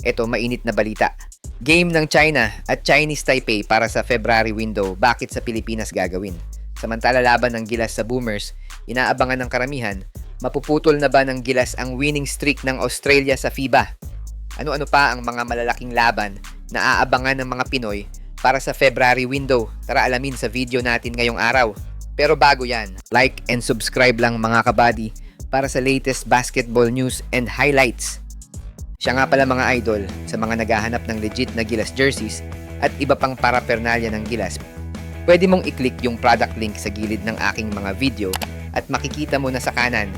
Eto, mainit na balita. Game ng China at Chinese Taipei para sa February window, bakit sa Pilipinas gagawin? Samantala laban ng Gilas sa Boomers, inaabangan ng karamihan, mapuputol na ba ng Gilas ang winning streak ng Australia sa FIBA? Ano-ano pa ang mga malalaking laban na aabangan ng mga Pinoy para sa February window? Tara alamin sa video natin ngayong araw. Pero bago yan, like and subscribe lang mga kabady para sa latest basketball news and highlights. Siya nga pala mga idol, sa mga naghahanap ng legit na Gilas jerseys at iba pang paraphernalia ng Gilas, pwede mong i-click yung product link sa gilid ng aking mga video at makikita mo na sa kanan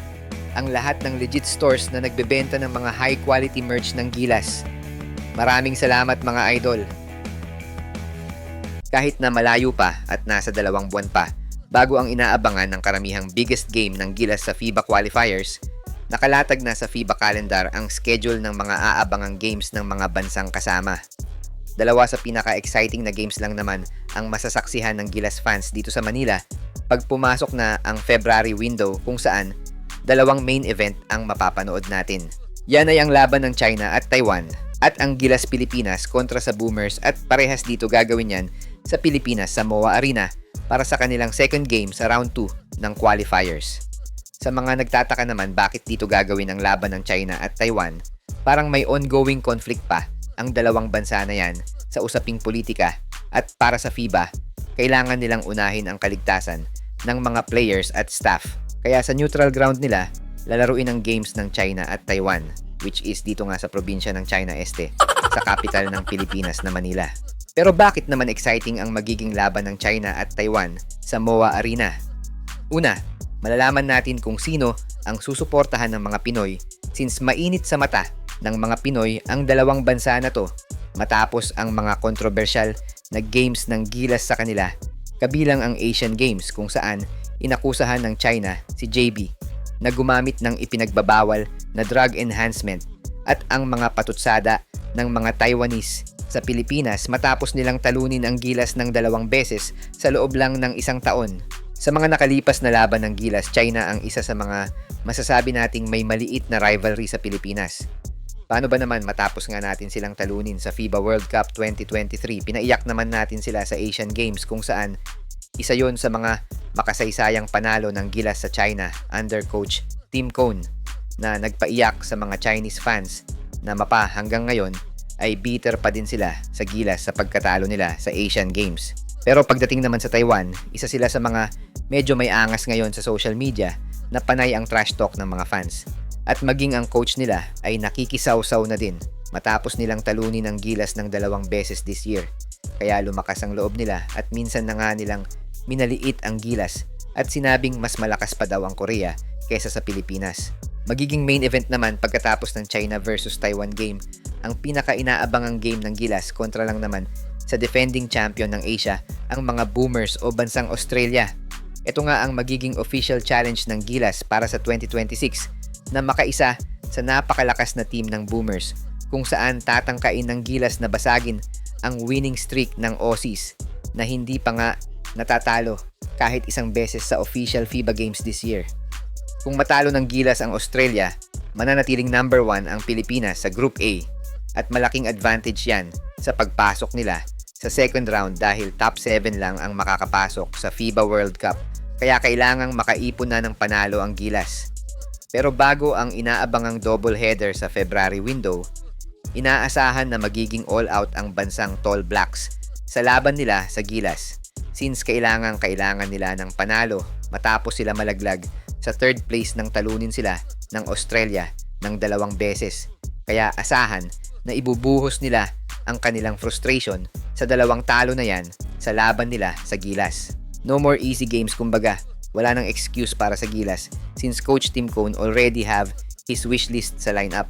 ang lahat ng legit stores na nagbebenta ng mga high quality merch ng Gilas. Maraming salamat mga idol. Kahit na malayo pa at nasa 2 buwan pa bago ang inaabangan ng karamihang biggest game ng Gilas sa FIBA qualifiers, nakalatag na sa FIBA calendar ang schedule ng mga aabangang games ng mga bansang kasama. Dalawa sa pinaka-exciting na games lang naman ang masasaksihan ng Gilas fans dito sa Manila pag pumasok na ang February window kung saan 2 main event ang mapapanood natin. Yan ay ang laban ng China at Taiwan at ang Gilas Pilipinas kontra sa Boomers at parehas dito gagawin yan sa Pilipinas sa MOA Arena para sa kanilang second game sa round 2 ng qualifiers. Sa mga nagtataka naman bakit dito gagawin ang laban ng China at Taiwan, parang may ongoing conflict pa ang dalawang bansa na yan sa usaping politika at para sa FIBA, kailangan nilang unahin ang kaligtasan ng mga players at staff. Kaya sa neutral ground nila, lalaruin ang games ng China at Taiwan, which is dito nga sa probinsya ng China Este, sa capital ng Pilipinas na Manila. Pero bakit naman exciting ang magiging laban ng China at Taiwan sa MOA Arena? Una, malalaman natin kung sino ang susuportahan ng mga Pinoy since mainit sa mata ng mga Pinoy ang dalawang bansa na to matapos ang mga kontrobersyal na games ng Gilas sa kanila, kabilang ang Asian Games kung saan inakusahan ng China si JB na gumamit ng ipinagbabawal na drug enhancement at ang mga patutsada ng mga Taiwanese sa Pilipinas matapos nilang talunin ang Gilas ng 2 beses sa loob lang ng 1 taon. Sa mga nakalipas na laban ng Gilas, China ang isa sa mga masasabi nating may maliit na rivalry sa Pilipinas. Paano ba naman matapos nga natin silang talunin sa FIBA World Cup 2023, pinaiyak naman natin sila sa Asian Games kung saan isa yon sa mga makasaysayang panalo ng Gilas sa China under coach Tim Cone na nagpaiyak sa mga Chinese fans na mapa hanggang ngayon ay bitter pa din sila sa Gilas sa pagkatalo nila sa Asian Games. Pero pagdating naman sa Taiwan, isa sila sa mga medyo may angas ngayon sa social media na panay ang trash talk ng mga fans. At maging ang coach nila ay nakikisaw-saw na din matapos nilang talunin ang Gilas ng 2 beses this year. Kaya lumakas ang loob nila at minsan na nga nilang minaliit ang Gilas at sinabing mas malakas pa daw ang Korea kaysa sa Pilipinas. Magiging main event naman pagkatapos ng China versus Taiwan game, ang pinaka-inaabangang game ng Gilas kontra lang naman sa defending champion ng Asia, ang mga Boomers o bansang Australia. Ito nga ang magiging official challenge ng Gilas para sa 2026 na makaisa sa napakalakas na team ng Boomers kung saan tatangkain ng Gilas na basagin ang winning streak ng Aussies na hindi pa nga natatalo kahit 1 beses sa official FIBA Games this year. Kung matalo ng Gilas ang Australia, mananatiling number 1 ang Pilipinas sa Group A at malaking advantage yan sa pagpasok nila sa second round dahil top 7 lang ang makakapasok sa FIBA World Cup, kaya kailangang makaipon na ng panalo ang Gilas. Pero bago ang inaabangang double header sa February window, inaasahan na magiging all-out ang bansang Tall Blacks sa laban nila sa Gilas since kailangan nila ng panalo matapos sila malaglag sa 3rd place nang talunin sila ng Australia ng 2 beses. Kaya asahan na ibubuhos nila ang kanilang frustration sa 2 talo na yan sa laban nila sa Gilas. No more easy games kumbaga. Wala nang excuse para sa Gilas since Coach Tim Cone already have his wishlist sa lineup.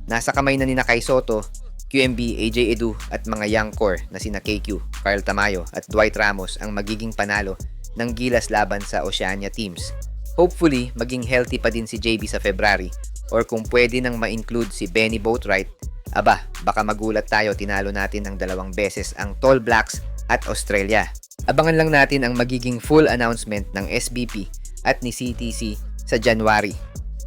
Nasa kamay na ni Kai Soto, QMB, AJ Edu at mga young core na sina KQ, Carl Tamayo at Dwight Ramos ang magiging panalo ng Gilas laban sa Oceania teams. Hopefully, maging healthy pa din si JB sa February or kung pwede nang ma-include si Benny Boatwright, baka magulat tayo tinalo natin ng 2 beses ang Tall Blacks at Australia. Abangan lang natin ang magiging full announcement ng SBP at ni CTC sa January.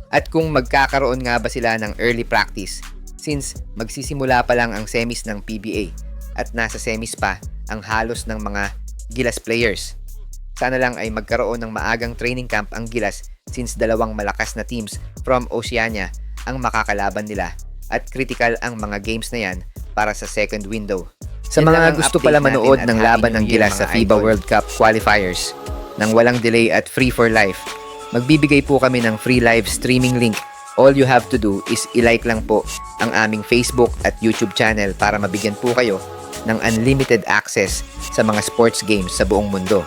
At kung magkakaroon nga ba sila ng early practice since magsisimula pa lang ang semis ng PBA at nasa semis pa ang halos ng mga Gilas players. Sana lang ay magkaroon ng maagang training camp ang Gilas since dalawang malakas na teams from Oceania ang makakalaban nila at critical ang mga games na yan para sa second window. Sa Yan lang mga ang gusto update pala natin manood at ng Happy laban New ng Year, Gilas sa mga FIBA idol. World Cup qualifiers nang walang delay at free for life, magbibigay po kami ng free live streaming link. All you have to do is i-like lang po ang aming Facebook at YouTube channel para mabigyan po kayo ng unlimited access sa mga sports games sa buong mundo.